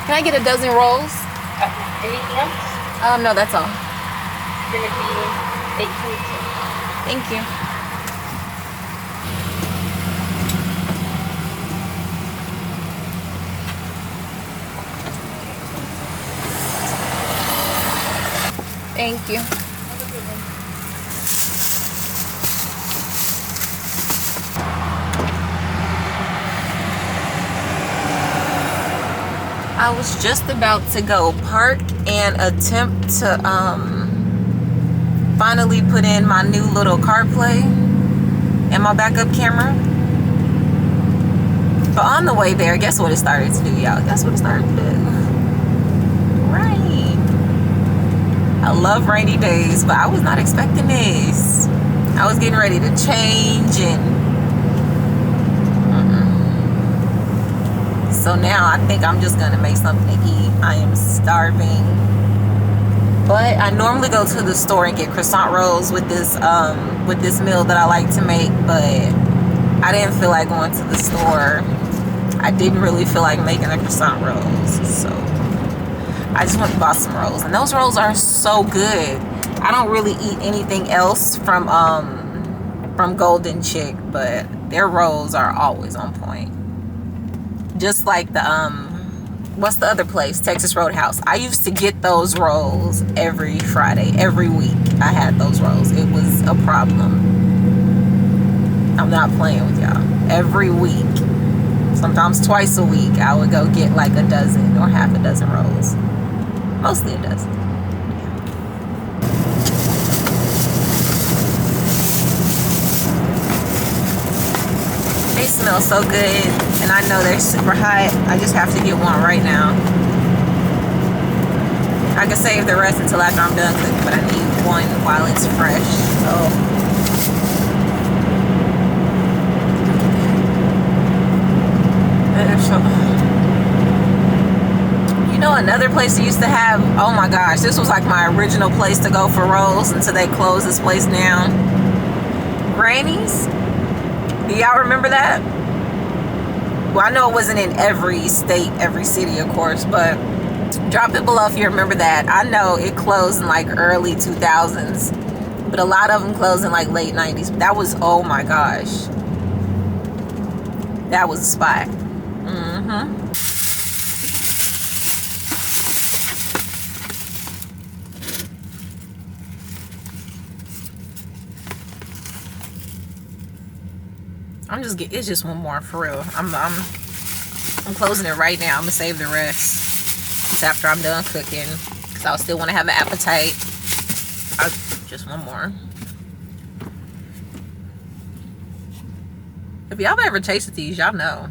Can I get a dozen rolls? Anything else? No, that's all. It's gonna be 822. Thank you. Thank you. I was just about to go park and attempt to finally put in my new little CarPlay and my backup camera. But on the way there, guess what it started to do, y'all? Guess what it started to do? Rain. I love rainy days, but I was not expecting this. I was getting ready to change and so now I think I'm just gonna make something to eat. I am starving. But I normally go to the store and get croissant rolls with this meal that I like to make, but I didn't feel like going to the store. I didn't really feel like making the croissant rolls, so I just went and bought some rolls, and those rolls are so good. I don't really eat anything else from Golden Chick, but their rolls are always on point. Just like the what's the other place? Texas Roadhouse. I used to get those rolls every Friday, every week. I had those rolls. It was a problem. I'm not playing with y'all. Every week, sometimes twice a week, I would go get like a dozen or half a dozen rolls. Mostly a dozen. They smell so good, and I know they're super hot. I just have to get one right now. I can save the rest until after I'm done cooking, but I need one while it's fresh. So you know, another place that used to have, oh my gosh, this was like my original place to go for rolls until they closed this place down. Granny's. Do y'all remember that? Well, I know it wasn't in every state, every city, of course, but drop it below if you remember that. I know it closed in like early 2000s, but a lot of them closed in like late 90s. That was, oh my gosh, that was a spot. It's just one more for real. I'm closing it right now. I'm gonna save the rest until after I'm done cooking, because I still want to have an appetite. Just one more. If y'all ever tasted these, y'all know.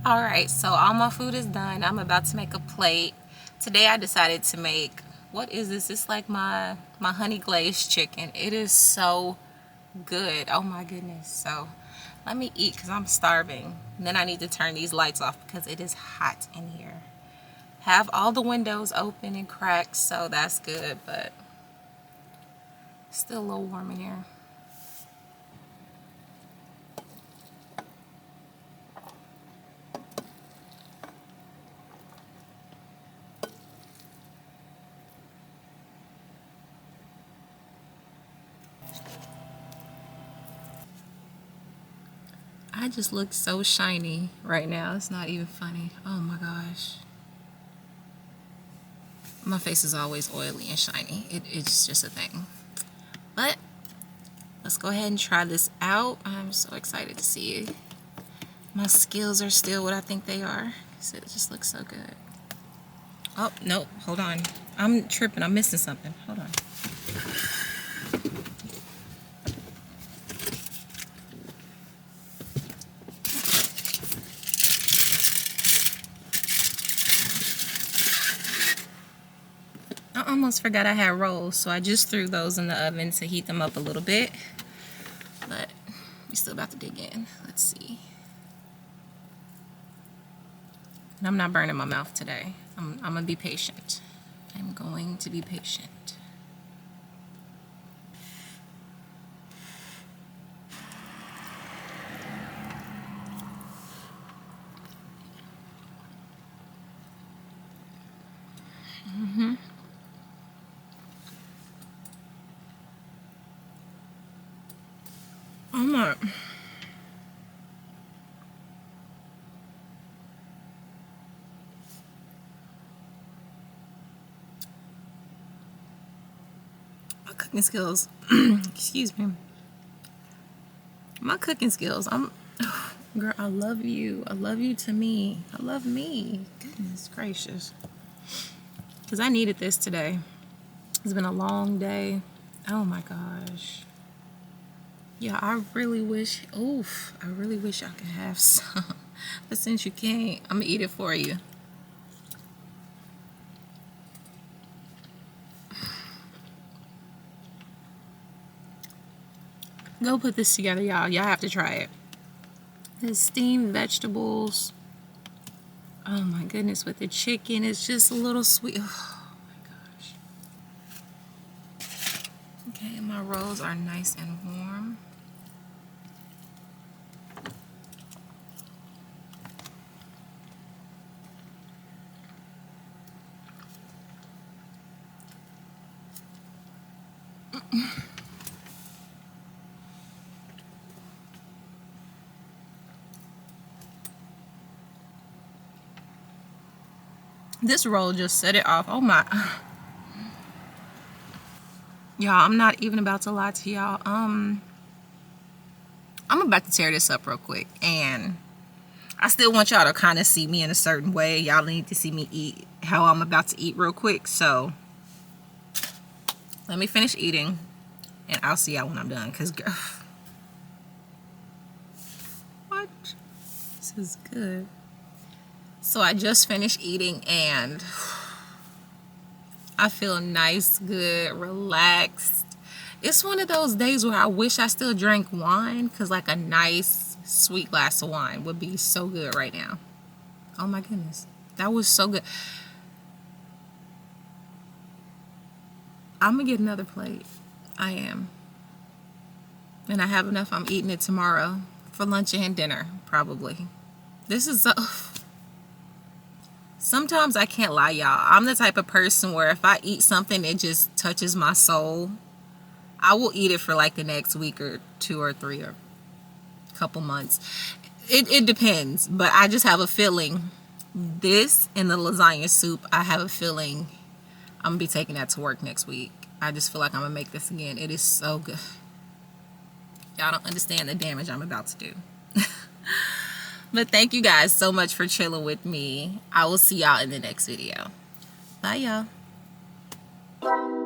Alright, so all my food is done. I'm about to make a plate. Today I decided to make, what is this? It's like my honey glazed chicken. It is so good. Oh my goodness. So let me eat because I'm starving. And then I need to turn these lights off because it is hot in here. Have all the windows open and cracked, so that's good, but still a little warm in here. I just look so shiny right now. It's not even funny. Oh my gosh. My face is always oily and shiny. It's just a thing. But let's go ahead and try this out. I'm so excited to see my skills are still what I think they are. So it just looks so good. Oh, nope. Hold on. I'm tripping. I'm missing something. Hold on. I almost forgot I had rolls, so I just threw those in the oven to heat them up a little bit. But we're still about to dig in. Let's see. And I'm not burning my mouth today. I'm gonna be patient. I'm going to be patient. Oh my. My cooking skills, excuse me. My cooking skills, girl, I love you. I love you to me. I love me. Goodness gracious. Because I needed this today. It's been a long day. Oh my gosh. Yeah, I really wish, I really wish I could have some. But since you can't, I'm going to eat it for you. Go put this together, y'all. Y'all have to try it. The steamed vegetables. Oh my goodness, with the chicken, it's just a little sweet. Oh my gosh. Okay, my rolls are nice and warm. This roll just set it off. Oh my. Y'all, I'm not even about to lie to y'all. I'm about to tear this up real quick. And I still want y'all to kind of see me in a certain way. Y'all need to see me eat how I'm about to eat real quick. So let me finish eating. And I'll see y'all when I'm done. Because, girl. What? This is good. So I just finished eating and I feel nice, good, relaxed. It's one of those days where I wish I still drank wine, because like a nice sweet glass of wine would be so good right now. Oh my goodness, that was so good. I'm gonna get another plate. I am. And I have enough. I'm eating it tomorrow for lunch and dinner, probably. This is so... Sometimes I can't lie, y'all. I'm the type of person where if I eat something, it just touches my soul. I will eat it for like the next week or 2 or 3 or a couple months. It depends, but I just have a feeling. This and the lasagna soup, I have a feeling I'm gonna be taking that to work next week. I just feel like I'm gonna make this again. It is so good. Y'all don't understand the damage I'm about to do. But thank you guys so much for chilling with me. I will see y'all in the next video. Bye, y'all.